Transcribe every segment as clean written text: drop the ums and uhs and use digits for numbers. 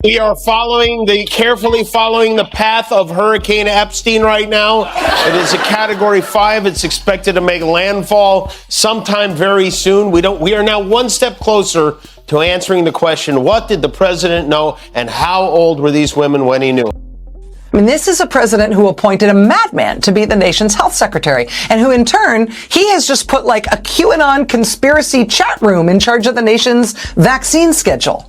We are carefully following the path of Hurricane Epstein right now. It is a Category 5. It's expected to make landfall sometime very soon. We are now one step closer to answering the question, what did the president know and how old were these women when he knew? I mean, this is a president who appointed a madman to be the nation's health secretary, and who in turn, he has just put like a QAnon conspiracy chat room in charge of the nation's vaccine schedule.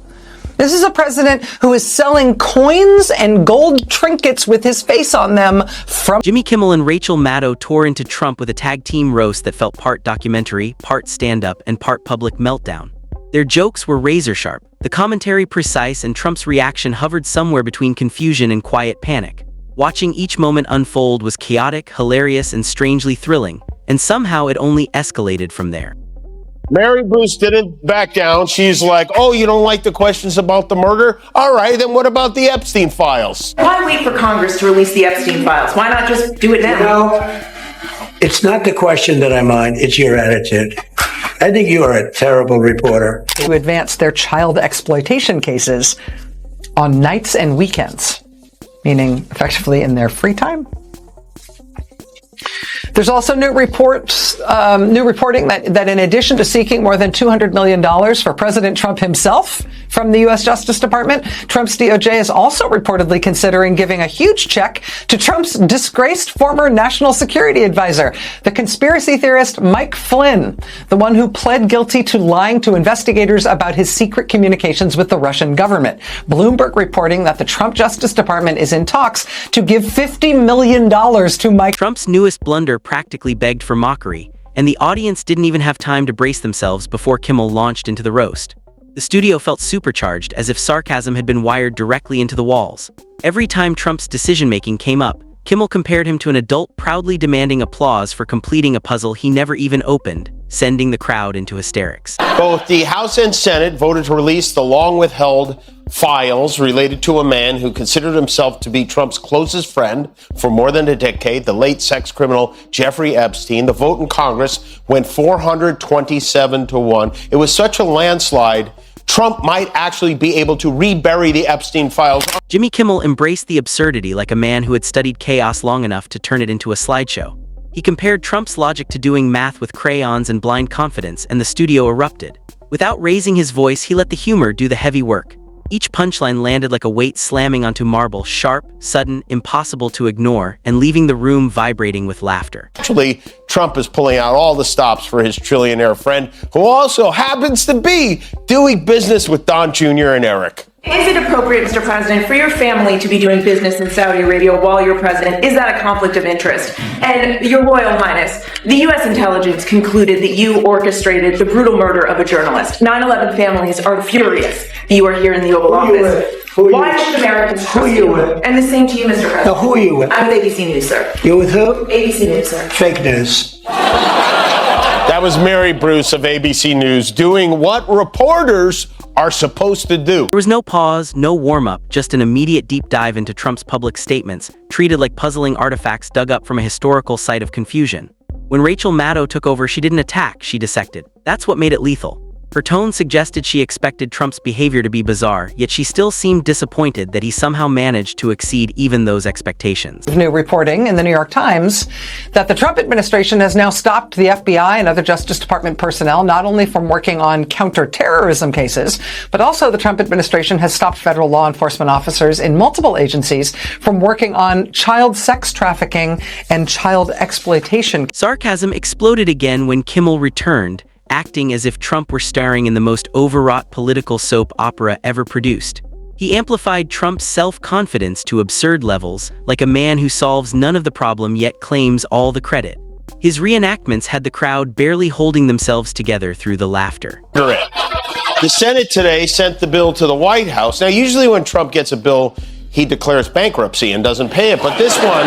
This is a president who is selling coins and gold trinkets with his face on them from... Jimmy Kimmel and Rachel Maddow tore into Trump with a tag team roast that felt part documentary, part stand-up, and part public meltdown. Their jokes were razor-sharp, the commentary precise, and Trump's reaction hovered somewhere between confusion and quiet panic. Watching each moment unfold was chaotic, hilarious, and strangely thrilling, and somehow it only escalated from there. Mary Bruce didn't back down. She's like, oh, you don't like the questions about the murder? All right, then what about the Epstein files? Why wait for Congress to release the Epstein files? Why not just do it now? You know, it's not the question that I mind, it's your attitude. I think you are a terrible reporter. To advance their child exploitation cases on nights and weekends, meaning effectively in their free time. There's also new reporting that in addition to seeking more than $200 million for President Trump himself from the U.S. Justice Department, Trump's DOJ is also reportedly considering giving a huge check to Trump's disgraced former national security advisor, the conspiracy theorist Mike Flynn, the one who pled guilty to lying to investigators about his secret communications with the Russian government. Bloomberg reporting that the Trump Justice Department is in talks to give $50 million to Mike. Trump's newest blunder practically begged for mockery, and the audience didn't even have time to brace themselves before Kimmel launched into the roast. The studio felt supercharged, as if sarcasm had been wired directly into the walls. Every time Trump's decision-making came up, Kimmel compared him to an adult proudly demanding applause for completing a puzzle he never even opened, sending the crowd into hysterics. Both the House and Senate voted to release the long-withheld files related to a man who considered himself to be Trump's closest friend for more than a decade, the late sex criminal Jeffrey Epstein. The vote in Congress went 427-1. It was such a landslide, Trump might actually be able to rebury the Epstein files. Jimmy Kimmel embraced the absurdity like a man who had studied chaos long enough to turn it into a slideshow. He compared Trump's logic to doing math with crayons and blind confidence, and the studio erupted. Without raising his voice, he let the humor do the heavy work. Each punchline landed like a weight slamming onto marble, sharp, sudden, impossible to ignore, and leaving the room vibrating with laughter. Actually, Trump is pulling out all the stops for his trillionaire friend, who also happens to be doing business with Don Jr. and Eric. Is it appropriate, Mr. President, for your family to be doing business in Saudi Arabia while you're president? Is that a conflict of interest? And Your Royal Highness, the U.S. intelligence concluded that you orchestrated the brutal murder of a journalist. 9/11 families are furious that you are here in the Oval Office. Why should Americans trust you? And the same to you, Mr. President. Now, who are you with? I'm with ABC News, sir. You with who? ABC News, sir. Fake news. That was Mary Bruce of ABC News doing what reporters are supposed to do. There was no pause, no warm-up, just an immediate deep dive into Trump's public statements, treated like puzzling artifacts dug up from a historical site of confusion. When Rachel Maddow took over, she didn't attack, she dissected. That's what made it lethal. Her tone suggested she expected Trump's behavior to be bizarre, yet she still seemed disappointed that he somehow managed to exceed even those expectations. New reporting in the New York Times that the Trump administration has now stopped the FBI and other Justice Department personnel not only from working on counterterrorism cases, but also the Trump administration has stopped federal law enforcement officers in multiple agencies from working on child sex trafficking and child exploitation. Sarcasm exploded again when Kimmel returned, acting as if Trump were starring in the most overwrought political soap opera ever produced. He amplified Trump's self-confidence to absurd levels, like a man who solves none of the problem yet claims all the credit. His reenactments had the crowd barely holding themselves together through the laughter. The Senate today sent the bill to the White House. Now, usually when Trump gets a bill, he declares bankruptcy and doesn't pay it. But this one,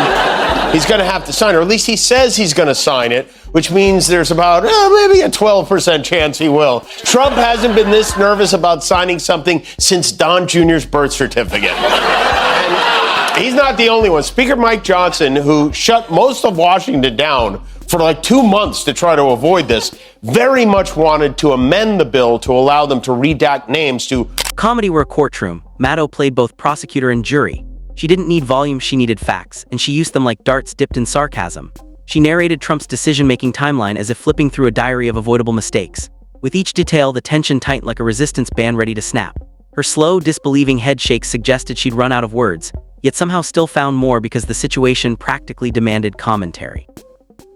he's going to have to sign, or at least he says he's going to sign it, which means there's about maybe a 12% chance he will. Trump hasn't been this nervous about signing something since Don Jr.'s birth certificate. And he's not the only one. Speaker Mike Johnson, who shut most of Washington down for like 2 months to try to avoid this, very much wanted to amend the bill to allow them to redact names to. Comedy were a courtroom. Maddow played both prosecutor and jury. She didn't need volume, she needed facts, and she used them like darts dipped in sarcasm. She narrated Trump's decision-making timeline as if flipping through a diary of avoidable mistakes. With each detail, the tension tightened like a resistance band ready to snap. Her slow, disbelieving head shakes suggested she'd run out of words, yet somehow still found more because the situation practically demanded commentary.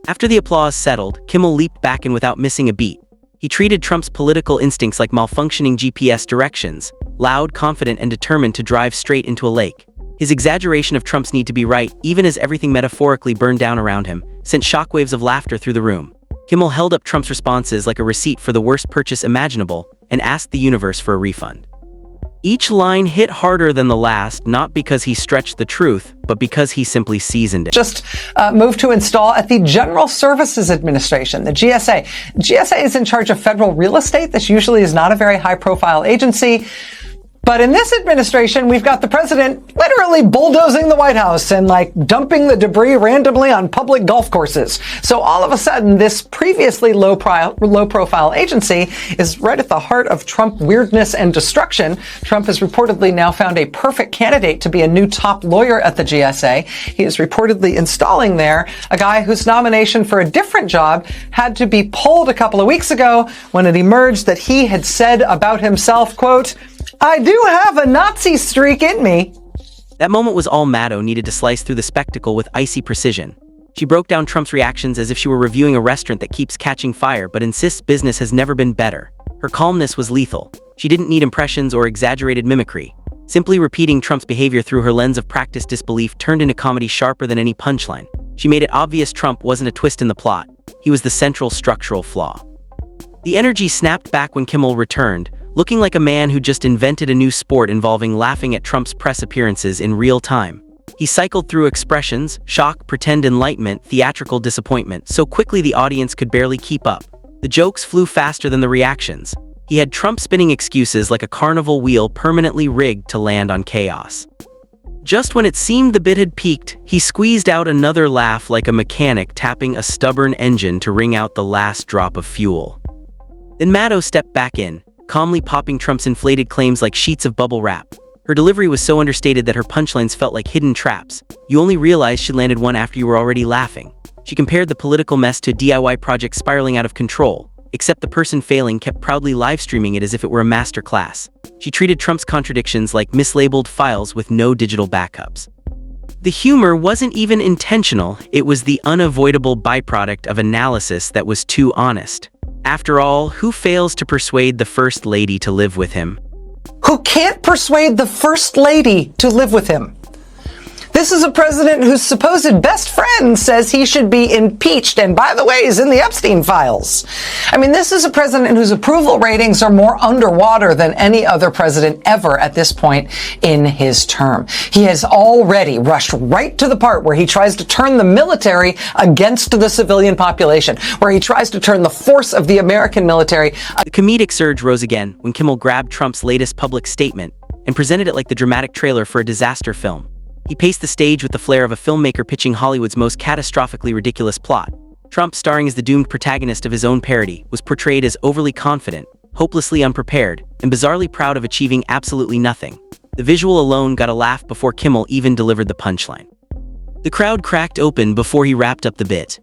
After the applause settled, Kimmel leaped back in without missing a beat. He treated Trump's political instincts like malfunctioning GPS directions, loud, confident, and determined to drive straight into a lake. His exaggeration of Trump's need to be right, even as everything metaphorically burned down around him, sent shockwaves of laughter through the room. Kimmel held up Trump's responses like a receipt for the worst purchase imaginable and asked the universe for a refund. Each line hit harder than the last, not because he stretched the truth, but because he simply seasoned it. Just moved to install at the General Services Administration, the GSA. GSA is in charge of federal real estate. This usually is not a very high-profile agency. But in this administration, we've got the president literally bulldozing the White House and dumping the debris randomly on public golf courses. So all of a sudden, this previously low-profile agency is right at the heart of Trump weirdness and destruction. Trump has reportedly now found a perfect candidate to be a new top lawyer at the GSA. He is reportedly installing there a guy whose nomination for a different job had to be pulled a couple of weeks ago when it emerged that he had said about himself, quote, "I do have a Nazi streak in me." That moment was all Maddow needed to slice through the spectacle with icy precision. She broke down Trump's reactions as if she were reviewing a restaurant that keeps catching fire but insists business has never been better. Her calmness was lethal. She didn't need impressions or exaggerated mimicry. Simply repeating Trump's behavior through her lens of practiced disbelief turned into comedy sharper than any punchline. She made it obvious Trump wasn't a twist in the plot. He was the central structural flaw. The energy snapped back when Kimmel returned, looking like a man who just invented a new sport involving laughing at Trump's press appearances in real time. He cycled through expressions, shock, pretend enlightenment, theatrical disappointment, so quickly the audience could barely keep up. The jokes flew faster than the reactions. He had Trump spinning excuses like a carnival wheel permanently rigged to land on chaos. Just when it seemed the bit had peaked, he squeezed out another laugh like a mechanic tapping a stubborn engine to wring out the last drop of fuel. Then Maddow stepped back in, calmly popping Trump's inflated claims like sheets of bubble wrap. Her delivery was so understated that her punchlines felt like hidden traps. You only realized she landed one after you were already laughing. She compared the political mess to a DIY project spiraling out of control, except the person failing kept proudly live-streaming it as if it were a master class. She treated Trump's contradictions like mislabeled files with no digital backups. The humor wasn't even intentional, it was the unavoidable byproduct of analysis that was too honest. After all, who fails to persuade the First Lady to live with him? Who can't persuade the First Lady to live with him? This is a president whose supposed best friend says he should be impeached, and by the way, is in the Epstein files. I mean, this is a president whose approval ratings are more underwater than any other president ever at this point in his term. He has already rushed right to the part where he tries to turn the military against the civilian population, where he tries to turn the force of the American military. The comedic surge rose again when Kimmel grabbed Trump's latest public statement and presented it like the dramatic trailer for a disaster film. He paced the stage with the flair of a filmmaker pitching Hollywood's most catastrophically ridiculous plot. Trump, starring as the doomed protagonist of his own parody, was portrayed as overly confident, hopelessly unprepared, and bizarrely proud of achieving absolutely nothing. The visual alone got a laugh before Kimmel even delivered the punchline. The crowd cracked open before he wrapped up the bit.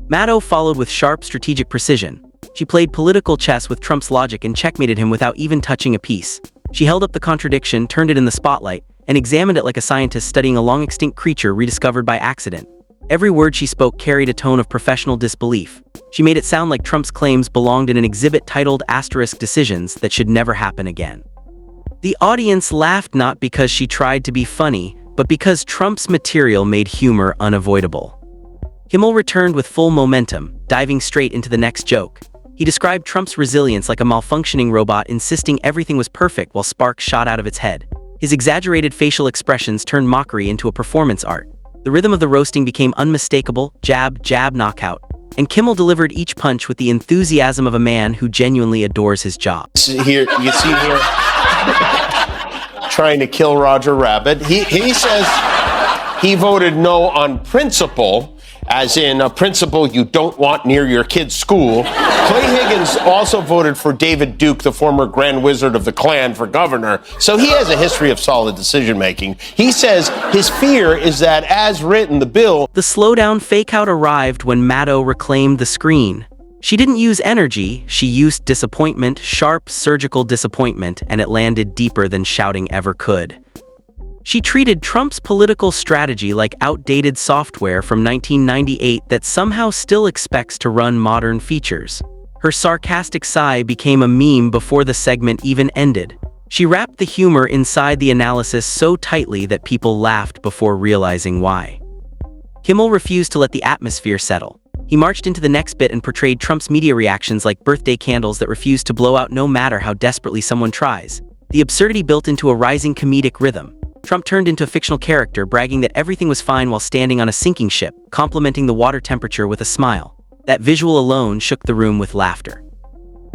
Maddow followed with sharp, strategic precision. She played political chess with Trump's logic and checkmated him without even touching a piece. She held up the contradiction, turned it in the spotlight, and examined it like a scientist studying a long-extinct creature rediscovered by accident. Every word she spoke carried a tone of professional disbelief. She made it sound like Trump's claims belonged in an exhibit titled ** Decisions that should never happen again. The audience laughed not because she tried to be funny, but because Trump's material made humor unavoidable. Kimmel returned with full momentum, diving straight into the next joke. He described Trump's resilience like a malfunctioning robot insisting everything was perfect while sparks shot out of its head. His exaggerated facial expressions turned mockery into a performance art. The rhythm of the roasting became unmistakable, jab, jab, knockout, and Kimmel delivered each punch with the enthusiasm of a man who genuinely adores his job. Here, you see here, trying to kill Roger Rabbit. He says he voted no on principle, as in a principal you don't want near your kid's school. Clay Higgins also voted for David Duke, the former Grand Wizard of the Klan, for governor, so he has a history of solid decision-making. He says his fear is that, as written, the bill... The slowdown fake-out arrived when Maddow reclaimed the screen. She didn't use energy, she used disappointment, sharp, surgical disappointment, and it landed deeper than shouting ever could. She treated Trump's political strategy like outdated software from 1998 that somehow still expects to run modern features. Her sarcastic sigh became a meme before the segment even ended. She wrapped the humor inside the analysis so tightly that people laughed before realizing why. Kimmel refused to let the atmosphere settle. He marched into the next bit and portrayed Trump's media reactions like birthday candles that refuse to blow out no matter how desperately someone tries. The absurdity built into a rising comedic rhythm. Trump turned into a fictional character, bragging that everything was fine while standing on a sinking ship, complimenting the water temperature with a smile. That visual alone shook the room with laughter.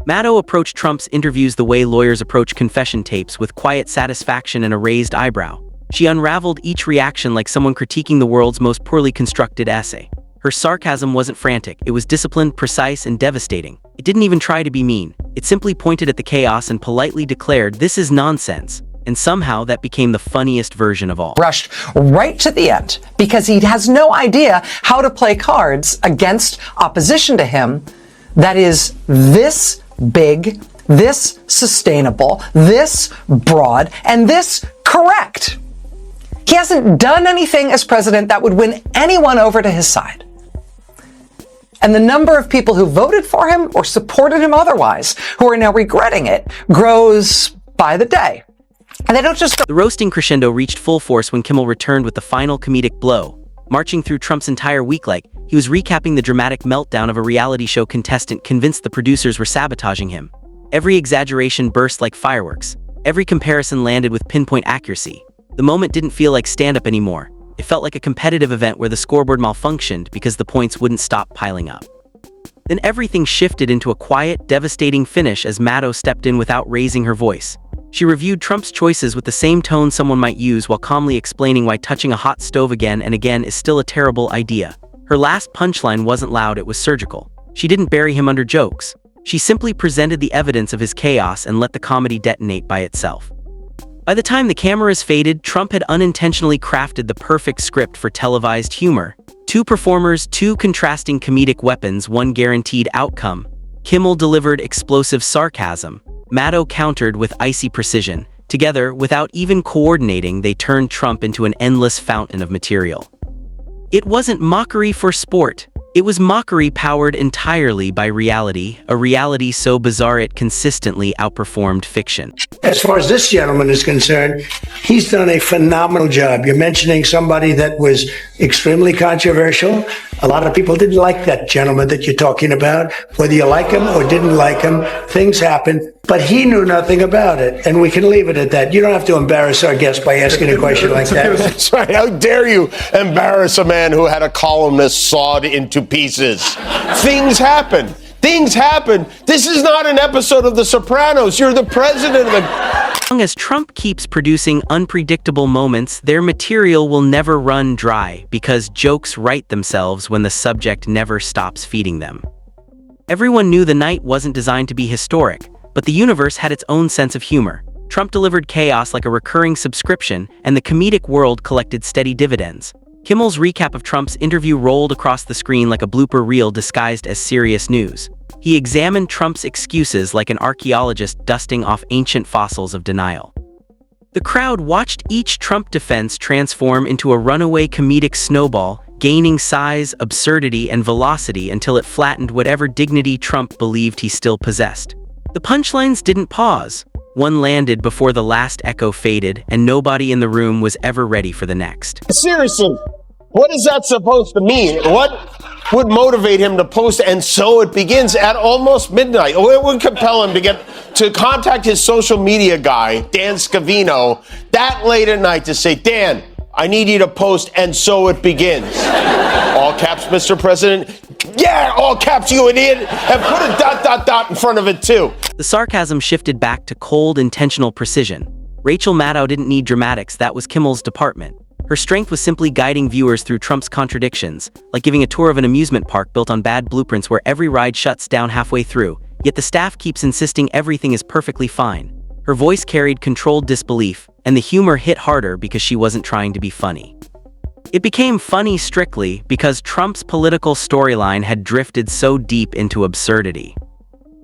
Maddow approached Trump's interviews the way lawyers approach confession tapes, with quiet satisfaction and a raised eyebrow. She unraveled each reaction like someone critiquing the world's most poorly constructed essay. Her sarcasm wasn't frantic, it was disciplined, precise, and devastating. It didn't even try to be mean. It simply pointed at the chaos and politely declared, "This is nonsense." And somehow that became the funniest version of all. Rushed right to the end because he has no idea how to play cards against opposition to him that is this big, this sustainable, this broad, and this correct. He hasn't done anything as president that would win anyone over to his side. And the number of people who voted for him or supported him otherwise, who are now regretting it, grows by the day. And they don't just... The roasting crescendo reached full force when Kimmel returned with the final comedic blow, marching through Trump's entire week like he was recapping the dramatic meltdown of a reality show contestant convinced the producers were sabotaging him. Every exaggeration burst like fireworks. Every comparison landed with pinpoint accuracy. The moment didn't feel like stand-up anymore. It felt like a competitive event where the scoreboard malfunctioned because the points wouldn't stop piling up. Then everything shifted into a quiet, devastating finish as Maddow stepped in without raising her voice. She reviewed Trump's choices with the same tone someone might use while calmly explaining why touching a hot stove again and again is still a terrible idea. Her last punchline wasn't loud, it was surgical. She didn't bury him under jokes. She simply presented the evidence of his chaos and let the comedy detonate by itself. By the time the cameras faded, Trump had unintentionally crafted the perfect script for televised humor. Two performers, two contrasting comedic weapons, one guaranteed outcome. Kimmel delivered explosive sarcasm. Maddow countered with icy precision. Together, without even coordinating, they turned Trump into an endless fountain of material. It wasn't mockery for sport. It was mockery powered entirely by reality, a reality so bizarre it consistently outperformed fiction. As far as this gentleman is concerned, he's done a phenomenal job. You're mentioning somebody that was extremely controversial. A lot of people didn't like that gentleman that you're talking about. Whether you like him or didn't like him, things happen. But he knew nothing about it, and we can leave it at that. You don't have to embarrass our guest by asking a question like that. That's right. How dare you embarrass a man who had a columnist sawed into pieces? Things happen. Things happen. This is not an episode of The Sopranos. You're the president of the... As long as Trump keeps producing unpredictable moments, their material will never run dry because jokes write themselves when the subject never stops feeding them. Everyone knew the night wasn't designed to be historic, but the universe had its own sense of humor. Trump delivered chaos like a recurring subscription, and the comedic world collected steady dividends. Kimmel's recap of Trump's interview rolled across the screen like a blooper reel disguised as serious news. He examined Trump's excuses like an archaeologist dusting off ancient fossils of denial. The crowd watched each Trump defense transform into a runaway comedic snowball, gaining size, absurdity, and velocity until it flattened whatever dignity Trump believed he still possessed. The punchlines didn't pause. One landed before the last echo faded, and nobody in the room was ever ready for the next. Seriously, what is that supposed to mean? What would motivate him to post "and so it begins" at almost midnight? What would compel him to contact his social media guy, Dan Scavino, that late at night to say, "Dan, I need you to post "and so it begins." All caps, Mr. President. Yeah, all caps, you idiot. And put a ... in front of it, too. The sarcasm shifted back to cold, intentional precision. Rachel Maddow didn't need dramatics, that was Kimmel's department. Her strength was simply guiding viewers through Trump's contradictions, like giving a tour of an amusement park built on bad blueprints where every ride shuts down halfway through, yet the staff keeps insisting everything is perfectly fine. Her voice carried controlled disbelief, and the humor hit harder because she wasn't trying to be funny. It became funny strictly because Trump's political storyline had drifted so deep into absurdity.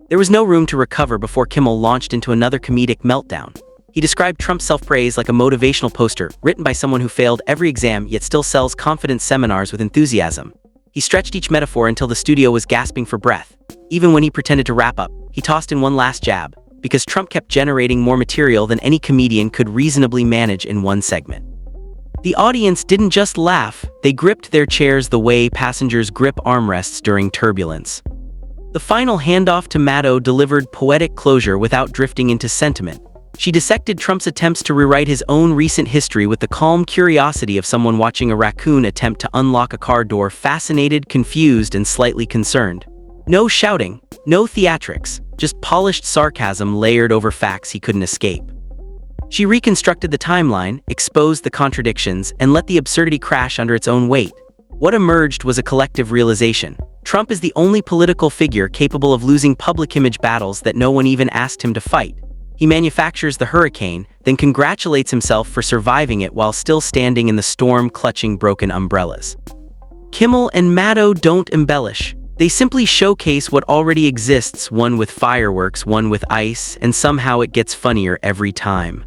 There was no room to recover before Kimmel launched into another comedic meltdown. He described Trump's self-praise like a motivational poster written by someone who failed every exam yet still sells confidence seminars with enthusiasm. He stretched each metaphor until the studio was gasping for breath. Even when he pretended to wrap up, he tossed in one last jab, because Trump kept generating more material than any comedian could reasonably manage in one segment. The audience didn't just laugh, they gripped their chairs the way passengers grip armrests during turbulence. The final handoff to Maddow delivered poetic closure without drifting into sentiment. She dissected Trump's attempts to rewrite his own recent history with the calm curiosity of someone watching a raccoon attempt to unlock a car door, fascinated, confused, and slightly concerned. No shouting, no theatrics, just polished sarcasm layered over facts he couldn't escape. She reconstructed the timeline, exposed the contradictions, and let the absurdity crash under its own weight. What emerged was a collective realization. Trump is the only political figure capable of losing public image battles that no one even asked him to fight. He manufactures the hurricane, then congratulates himself for surviving it while still standing in the storm clutching broken umbrellas. Kimmel and Maddow don't embellish. They simply showcase what already exists, one with fireworks, one with ice, and somehow it gets funnier every time.